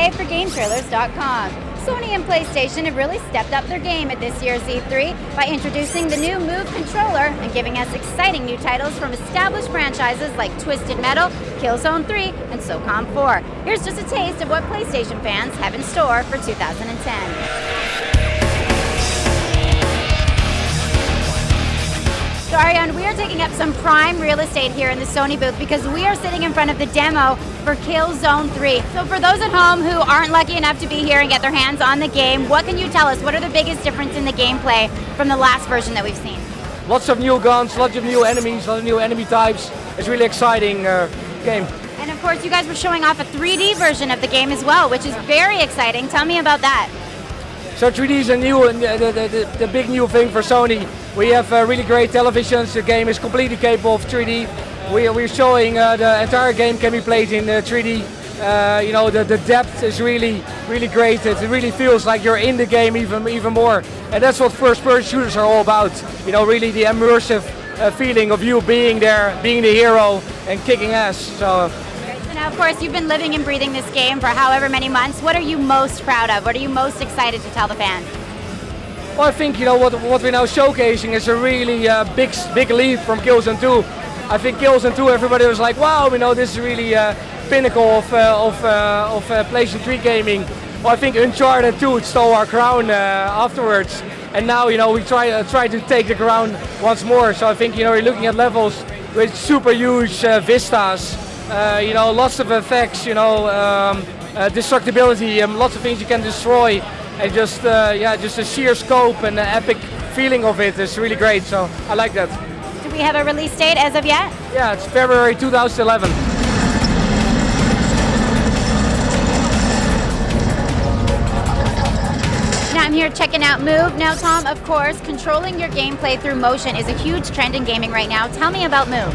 today for GameTrailers.com. Sony and PlayStation have really stepped up their game at this year's E3 by introducing the new Move controller and giving us exciting new titles from established franchises like Twisted Metal, Killzone 3, and SOCOM 4. Here's just a taste of what PlayStation fans have in store for 2010. So Ariane, we are taking up some prime real estate here in the Sony booth because we are sitting in front of the demo for Killzone 3. So for those at home who aren't lucky enough to be here and get their hands on the game, what can you tell us? What are the biggest difference in the gameplay from the last version that we've seen? Lots of new guns, lots of new enemies, lots of new enemy types. It's a really exciting game. And of course you guys were showing off a 3D version of the game as well, which is very exciting. Tell me about that. So 3D is a new, the big new thing for Sony. We have really great televisions. The game is completely capable of 3D. We're showing the entire game can be played in 3D. You know, the depth is really great. It really feels like you're in the game even more. And that's what first-person shooters are all about. You know, really the immersive feeling of you being there, being the hero, and kicking ass. So now, of course, you've been living and breathing this game for however many months. What are you most proud of? What are you most excited to tell the fans? Well, I think, you know, what we're now showcasing is a really big leap from Killzone 2. I think Killzone 2, everybody was like, wow, you know, this is really pinnacle of PlayStation 3 gaming. Well, I think Uncharted 2 stole our crown afterwards, and now, you know, we try to take the crown once more. So I think, you know, you're looking at levels with super huge vistas, you know, lots of effects, you know, destructibility, lots of things you can destroy. And just, yeah, just the sheer scope and the epic feeling of it is really great, so I like that. Do we have a release date as of yet? Yeah, it's February 2011. Now I'm here checking out Move. Now Tom, of course, controlling your gameplay through motion is a huge trend in gaming right now. Tell me about Move.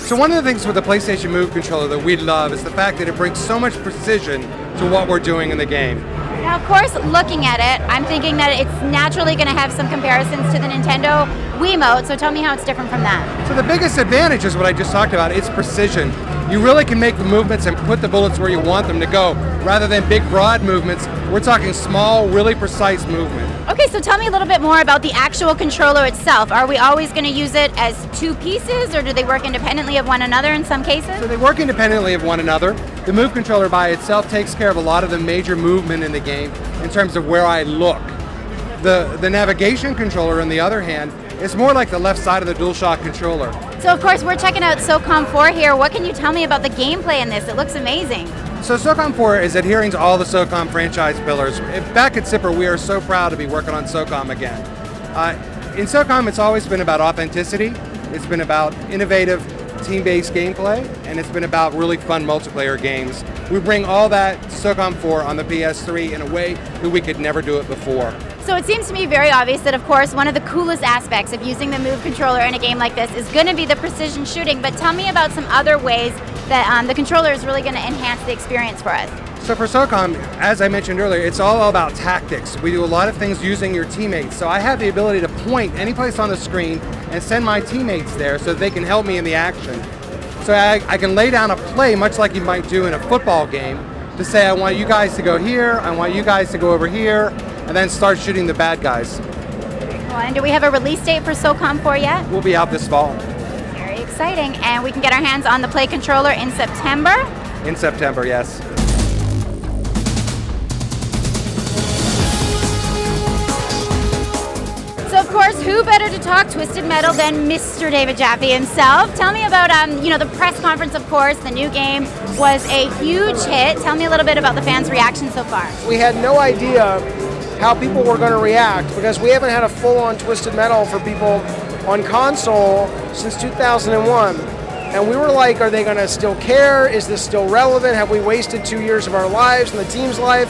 So one of the things with the PlayStation Move controller that we love is the fact that it brings so much precision to what we're doing in the game. Now, of course, looking at it, I'm thinking that it's naturally going to have some comparisons to the Nintendo Wiimote, so tell me how it's different from that. So the biggest advantage is what I just talked about, it's precision. You really can make the movements and put the bullets where you want them to go. Rather than big, broad movements, we're talking small, really precise movement. Okay, so tell me a little bit more about the actual controller itself. Are we always going to use it as two pieces, or do they work independently of one another in some cases? So they work independently of one another. The Move controller by itself takes care of a lot of the major movement in the game in terms of where I look. The navigation controller, on the other hand, is more like the left side of the DualShock controller. So of course we're checking out SOCOM 4 here. What can you tell me about the gameplay in this? It looks amazing. So SOCOM 4 is adhering to all the SOCOM franchise pillars. Back at Zipper, we are so proud to be working on SOCOM again. In SOCOM, it's always been about authenticity, it's been about innovative team-based gameplay, and it's been about really fun multiplayer games. We bring all that to SOCOM 4 on the PS3 in a way that we could never do it before. So it seems to me very obvious that, of course, one of the coolest aspects of using the Move controller in a game like this is going to be the precision shooting, but tell me about some other ways that the controller is really going to enhance the experience for us. So for SOCOM, as I mentioned earlier, it's all about tactics. We do a lot of things using your teammates. So I have the ability to point any place on the screen and send my teammates there so they can help me in the action. So I can lay down a play much like you might do in a football game to say, I want you guys to go here, I want you guys to go over here, and then start shooting the bad guys. Well, and do we have a release date for SOCOM 4 yet? We'll be out this fall. Very exciting. And we can get our hands on the Play controller in September? In September, yes. So of course, who better to talk Twisted Metal than Mr. David Jaffe himself? Tell me about, you know, the press conference, of course. The new game was a huge hit. Tell me a little bit about the fans' reaction so far. We had no idea how people were going to react because we haven't had a full-on Twisted Metal for people on console since 2001. And we were like, are they going to still care? Is this still relevant? Have we wasted 2 years of our lives and the team's life?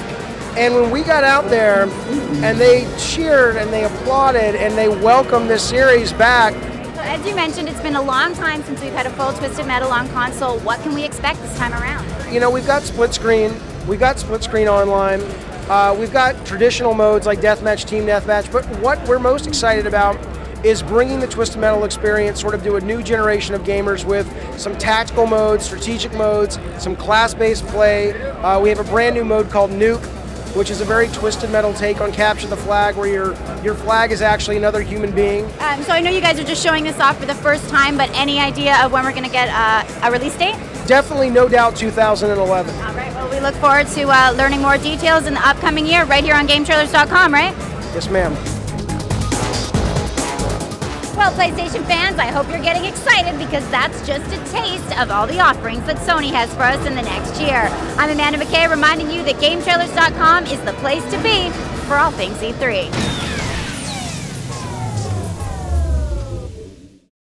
And when we got out there and they cheered and they applauded and they welcomed this series back. So as you mentioned, it's been a long time since we've had a full Twisted Metal on console. What can we expect this time around? You know, we've got split screen. We've got split screen online. We've got traditional modes like Deathmatch, Team Deathmatch. But what we're most excited about is bringing the Twisted Metal experience sort of to a new generation of gamers with some tactical modes, strategic modes, some class-based play. We have a brand new mode called Nuke, which is a very Twisted Metal take on Capture the Flag, where your flag is actually another human being. So I know you guys are just showing this off for the first time, but any idea of when we're going to get a release date? Definitely, no doubt, 2011. All right, well, we look forward to learning more details in the upcoming year right here on GameTrailers.com, right? Yes, ma'am. Well, PlayStation fans, I hope you're getting excited because that's just a taste of all the offerings that Sony has for us in the next year. I'm Amanda McKay reminding you that GameTrailers.com is the place to be for all things E3.